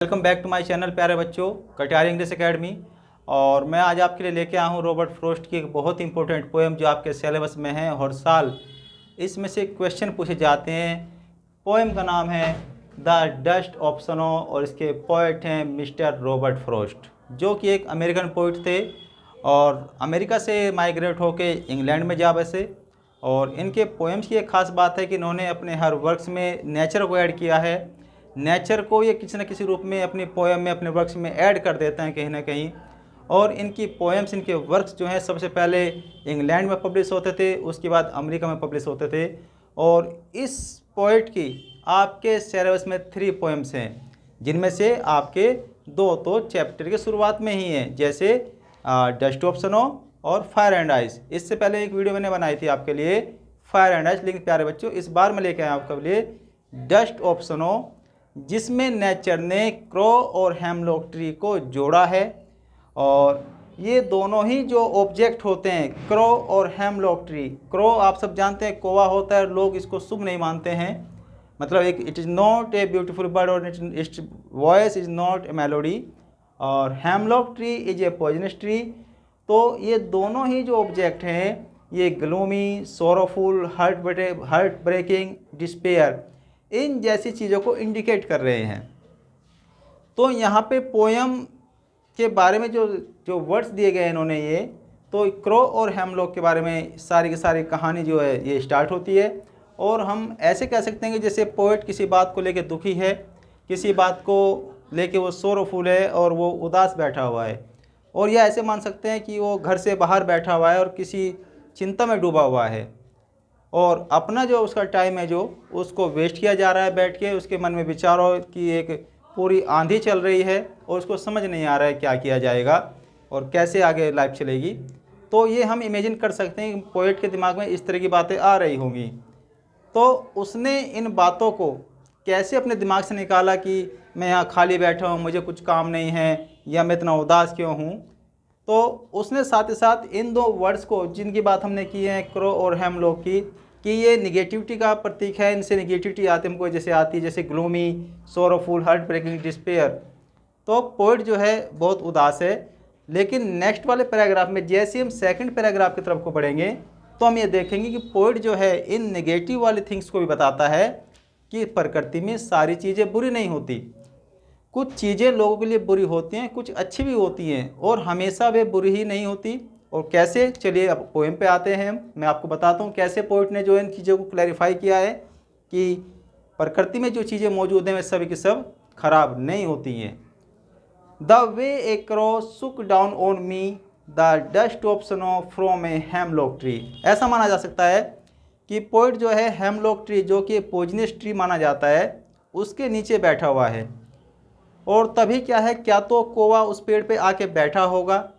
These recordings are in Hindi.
Welcome back to my channel प्यारे बच्चों कटियारी इंग्लिश एकेडमी। और मैं आज आपके लिए लेके आया हूँ रॉबर्ट फ्रॉस्ट की एक बहुत इंपॉर्टेंट पोएम जो आपके सिलेबस में है। हर साल इसमें से क्वेश्चन पूछे जाते हैं। पोएम का नाम है द डस्ट ऑफ स्नो और इसके पोइट हैं मिस्टर रॉबर्ट फ्रॉस्ट, जो कि एक अमेरिकन पोइट थे और अमेरिका से माइग्रेट होके इंग्लैंड में जा बसे। और इनके पोएम्स की एक ख़ास बात है कि इन्होंने अपने हर वर्क्स में नेचर को ऐड किया है। नेचर को ये किसी न किसी रूप में अपनी पोएम में, अपने वर्क्स में ऐड कर देते हैं कहीं ना कहीं। और इनकी पोएम्स, इनके वर्क्स जो हैं सबसे पहले इंग्लैंड में पब्लिश होते थे, उसके बाद अमेरिका में पब्लिश होते थे। और इस पोइट की आपके सिलेबस में 3 पोएम्स हैं, जिनमें से आपके 2 तो चैप्टर के शुरुआत में ही हैं, जैसे डस्ट ऑफ स्नो और फायर एंड आइस। इससे पहले एक वीडियो मैंने बनाई थी आपके लिए फायर एंड आइस, लेकिन प्यारे बच्चों इस बार मैं लेके आया आपके लिए डस्ट ऑफ स्नो, जिसमें नेचर ने क्रो और हेमलॉक ट्री को जोड़ा है। और ये दोनों ही जो ऑब्जेक्ट होते हैं, क्रो और हेमलॉक ट्री, क्रो आप सब जानते हैं कौवा होता है, लोग इसको शुभ नहीं मानते हैं, मतलब एक it is not a beautiful bird और its voice is not a melody. और hemlock tree is a poisonous tree. तो ये दोनों ही जो ऑब्जेक्ट हैं, ये gloomy, sorrowful, heart breaking, despair, इन जैसी चीज़ों को इंडिकेट कर रहे हैं। तो यहाँ पे पोयम के बारे में जो जो वर्ड्स दिए गए इन्होंने, ये तो क्रो और हेमलॉक के बारे में सारी की सारी कहानी जो है ये स्टार्ट होती है। और हम ऐसे कह सकते हैं कि जैसे पोएट किसी बात को लेके दुखी है, किसी बात को लेके वो सोरोफुल है और वो उदास बैठा हुआ है, और या ऐसे मान सकते हैं कि वो घर से बाहर बैठा हुआ है और किसी चिंता में डूबा हुआ है, और अपना जो उसका टाइम है जो उसको वेस्ट किया जा रहा है बैठ के। उसके मन में विचारों की एक पूरी आंधी चल रही है और उसको समझ नहीं आ रहा है क्या किया जाएगा और कैसे आगे लाइफ चलेगी। तो ये हम इमेजिन कर सकते हैं कि पोएट के दिमाग में इस तरह की बातें आ रही होंगी। तो उसने इन बातों को कैसे अपने दिमाग से निकाला कि मैं यहाँ खाली बैठा हूँ, मुझे कुछ काम नहीं है, या मैं इतना उदास क्यों हूँ। तो उसने साथ ही साथ इन 2 वर्ड्स को, जिनकी बात हमने की है क्रो और हेमलॉक की, कि ये निगेटिविटी का प्रतीक है, इनसे निगेटिविटी आती हमको जैसे आती है, जैसे gloomy, sorrowful, heart breaking, despair. तो पोइट जो है बहुत उदास है। लेकिन नेक्स्ट वाले पैराग्राफ में जैसे हम सेकंड पैराग्राफ की तरफ को बढ़ेंगे तो हम ये देखेंगे कि पोइट जो है इन नेगेटिव वाली थिंग्स को भी बताता है कि प्रकृति में सारी चीज़ें बुरी नहीं होती। कुछ चीज़ें लोगों के लिए बुरी होती हैं, कुछ अच्छी भी होती हैं, और हमेशा वे बुरी ही नहीं होती। और कैसे, चलिए अब पोएम पे आते हैं। मैं आपको बताता हूँ कैसे पोएट ने जो इन चीज़ों को क्लैरिफाई किया है कि प्रकृति में जो चीज़ें मौजूद हैं वे सभी की सब खराब नहीं होती हैं। द वे ए क्रो सुक down on me the dust of snow from a hemlock tree. ऐसा माना जा सकता है कि पोएट जो है हेमलॉक ट्री, जो कि पॉइजनस ट्री माना जाता है, उसके नीचे बैठा हुआ है। और तभी क्या है, क्या तो कौवा उस पेड़ पे आके बैठा होगा,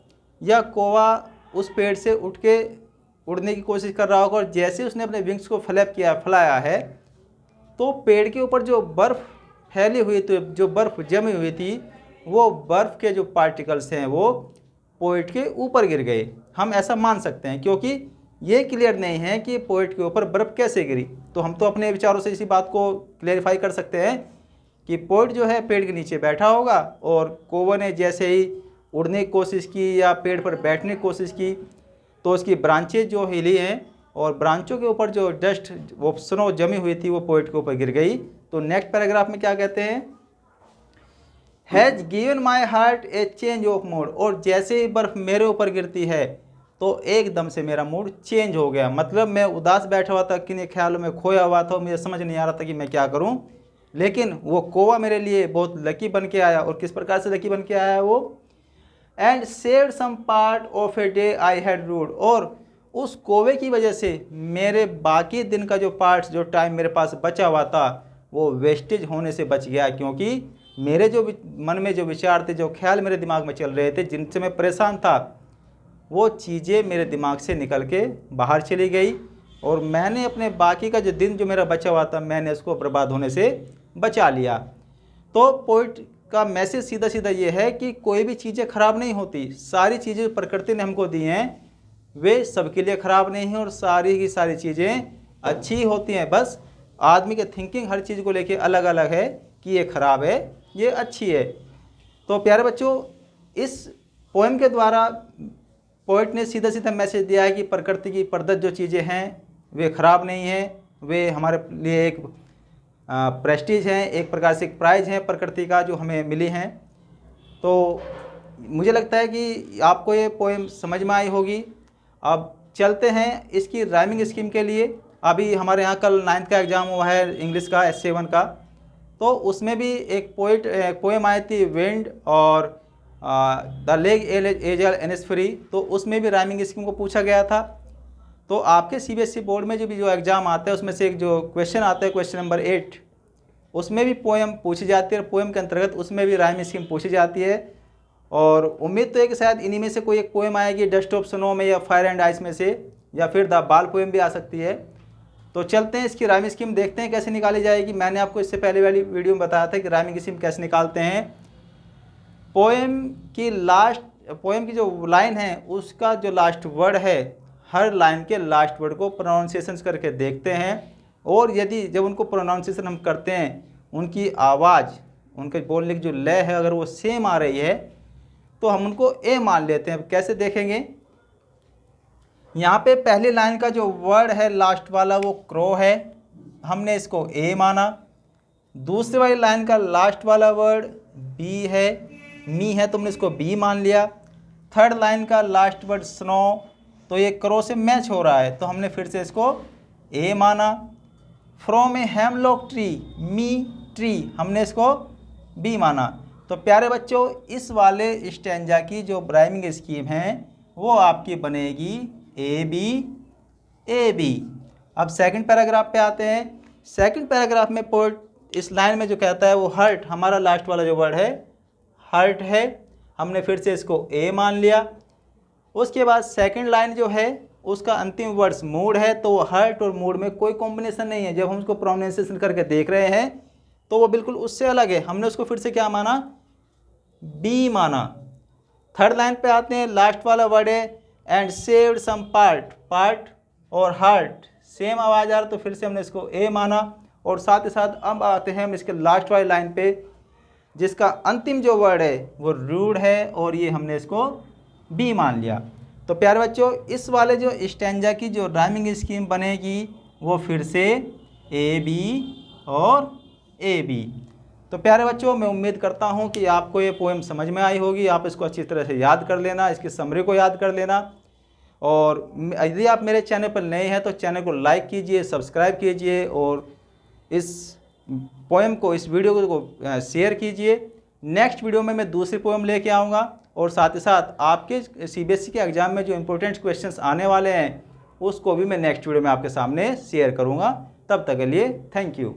या कौवा उस पेड़ से उठ के उड़ने की कोशिश कर रहा होगा, और जैसे उसने अपने विंग्स को फ्लैप किया, फैलाया है, तो पेड़ के ऊपर जो बर्फ़ फैली हुई थी, जो बर्फ़ जमी हुई थी, वो बर्फ़ के जो पार्टिकल्स हैं वो पोएट के ऊपर गिर गए। हम ऐसा मान सकते हैं, क्योंकि ये क्लियर नहीं है कि पोएट के ऊपर बर्फ़ कैसे गिरी। तो हम तो अपने विचारों से इसी बात को क्लेरिफाई कर सकते हैं कि पोएट जो है पेड़ के नीचे बैठा होगा, और कौवे ने जैसे ही उड़ने की कोशिश की या पेड़ पर बैठने की कोशिश की, तो उसकी ब्रांचेज जो हिली हैं, और ब्रांचों के ऊपर जो डस्ट, वो स्नो जमी हुई थी, वो पोएट के ऊपर गिर गई। तो नेक्स्ट पैराग्राफ में क्या कहते हैं, has given my heart A change of mood. और जैसे ही बर्फ़ मेरे ऊपर गिरती है तो एकदम से मेरा मूड चेंज हो गया। मतलब मैं उदास बैठा हुआ था, किन्हीं ख्यालों में खोया हुआ था, मुझे समझ नहीं आ रहा था कि मैं क्या करूं, लेकिन वो कौवा मेरे लिए बहुत लकी बन के आया। और किस प्रकार से लकी बन के आया वो, and saved some part of a day I had rued. और उस कौवे की वजह से मेरे बाकी दिन का जो पार्ट्स, जो टाइम मेरे पास बचा हुआ था, वो वेस्टेज होने से बच गया। क्योंकि मेरे जो मन में जो विचार थे, जो ख्याल मेरे दिमाग में चल रहे थे, जिनसे मैं परेशान था, वो चीज़ें मेरे दिमाग से निकल के बाहर चली गई, और मैंने अपने बाकी का जो दिन जो मेरा बचा हुआ था, मैंने उसको बर्बाद होने से बचा लिया। तो पोइट का मैसेज सीधा सीधा ये है कि कोई भी चीज़ें खराब नहीं होती। सारी चीज़ें प्रकृति ने हमको दी हैं, वे सबके लिए ख़राब नहीं हैं, और सारी की सारी चीज़ें अच्छी होती हैं। बस आदमी के थिंकिंग हर चीज़ को लेके अलग अलग है कि ये ख़राब है ये अच्छी है। तो प्यारे बच्चों, इस पोएम के द्वारा पोइट ने सीधा सीधा मैसेज दिया है कि प्रकृति की प्रदत्त जो चीज़ें हैं वे ख़राब नहीं हैं, वे हमारे लिए एक प्रेस्टीज हैं, एक प्रकार से एक प्राइज़ है प्रकृति का जो हमें मिली हैं। तो मुझे लगता है कि आपको ये पोएम समझ में आई होगी। अब चलते हैं इसकी राइमिंग स्कीम के लिए। अभी हमारे यहाँ कल 9th का एग्ज़ाम हुआ है इंग्लिश का S7 का, तो उसमें भी एक पोएम आई थी विंड और द लेग एजल एनएस फ्री, तो उसमें भी राइमिंग स्कीम को पूछा गया था। तो आपके CBSE बोर्ड में जो एग्ज़ाम आता है उसमें से एक जो क्वेश्चन आता है क्वेश्चन नंबर 8, उसमें भी पोएम पूछी जाती है और पोएम के अंतर्गत उसमें भी राइमिंग स्कीम पूछी जाती है। और उम्मीद तो है कि शायद इन्हीं में से कोई एक पोएम आएगी, डस्ट ऑफ स्नो में या फायर एंड आइस में से, या फिर द बाल पोएम भी आ सकती है। तो चलते हैं इसकी राइमिंग स्कीम देखते हैं कैसे निकाली जाएगी। मैंने आपको इससे पहले वाली वीडियो में बताया था कि राइमिंग स्कीम कैसे निकालते हैं। पोएम की जो लाइन है उसका जो लास्ट वर्ड है, हर लाइन के लास्ट वर्ड को प्रोनाउंसिएशन करके देखते हैं, और यदि जब उनको प्रोनाउंसिएशन हम करते हैं उनकी आवाज़, उनके बोलने की जो लय है अगर वो सेम आ रही है तो हम उनको ए मान लेते हैं। अब कैसे देखेंगे, यहाँ पे पहली लाइन का जो वर्ड है लास्ट वाला वो क्रो है, हमने इसको ए माना। दूसरी वाली लाइन का लास्ट वाला वर्ड बी है, मी है, तुमने इसको बी मान लिया। थर्ड लाइन का लास्ट वर्ड स्नो, तो ये क्रो से मैच हो रहा है तो हमने फिर से इसको ए माना। From a hemlock tree, me tree, हमने इसको बी माना। तो प्यारे बच्चों, इस वाले स्टैंजा की जो राइमिंग स्कीम है वो आपकी बनेगी ए बी। अब सेकंड पैराग्राफ पे आते हैं। सेकंड पैराग्राफ में पोएट इस लाइन में जो कहता है वो हर्ट, हमारा लास्ट वाला जो वर्ड है हर्ट है, हमने फिर से इसको ए मान लिया। उसके बाद सेकंड लाइन जो है उसका अंतिम वर्ड्स मूड है, तो हर्ट और मूड में कोई कॉम्बिनेशन नहीं है। जब हम उसको प्रोनाउंसिएशन करके देख रहे हैं तो वो बिल्कुल उससे अलग है, हमने उसको फिर से क्या माना, बी माना। थर्ड लाइन पे आते हैं, लास्ट वाला वर्ड है एंड सेव्ड सम पार्ट और हार्ट सेम आवाज़ आ रहा तो फिर से हमने इसको ए माना। और साथ ही साथ अब आते हैं हम इसके लास्ट वाली लाइन पे जिसका अंतिम जो वर्ड है वो रूड है, और ये हमने इसको बी मान लिया। तो प्यारे बच्चों, इस वाले जो स्टैंजा की जो राइमिंग स्कीम बनेगी वो फिर से ए बी और ए बी। तो प्यारे बच्चों, मैं उम्मीद करता हूँ कि आपको ये पोएम समझ में आई होगी। आप इसको अच्छी तरह से याद कर लेना, इसकी समरी को याद कर लेना। और यदि आप मेरे चैनल पर नए हैं तो चैनल को लाइक कीजिए, सब्सक्राइब कीजिए और इस पोएम को, इस वीडियो को शेयर कीजिए। नेक्स्ट वीडियो में मैं दूसरी पोएम लेके आऊँगा, और साथ ही साथ आपके CBSE के एग्ज़ाम में जो इम्पोर्टेंट क्वेश्चंस आने वाले हैं उसको भी मैं नेक्स्ट वीडियो में आपके सामने शेयर करूँगा। तब तक के लिए थैंक यू।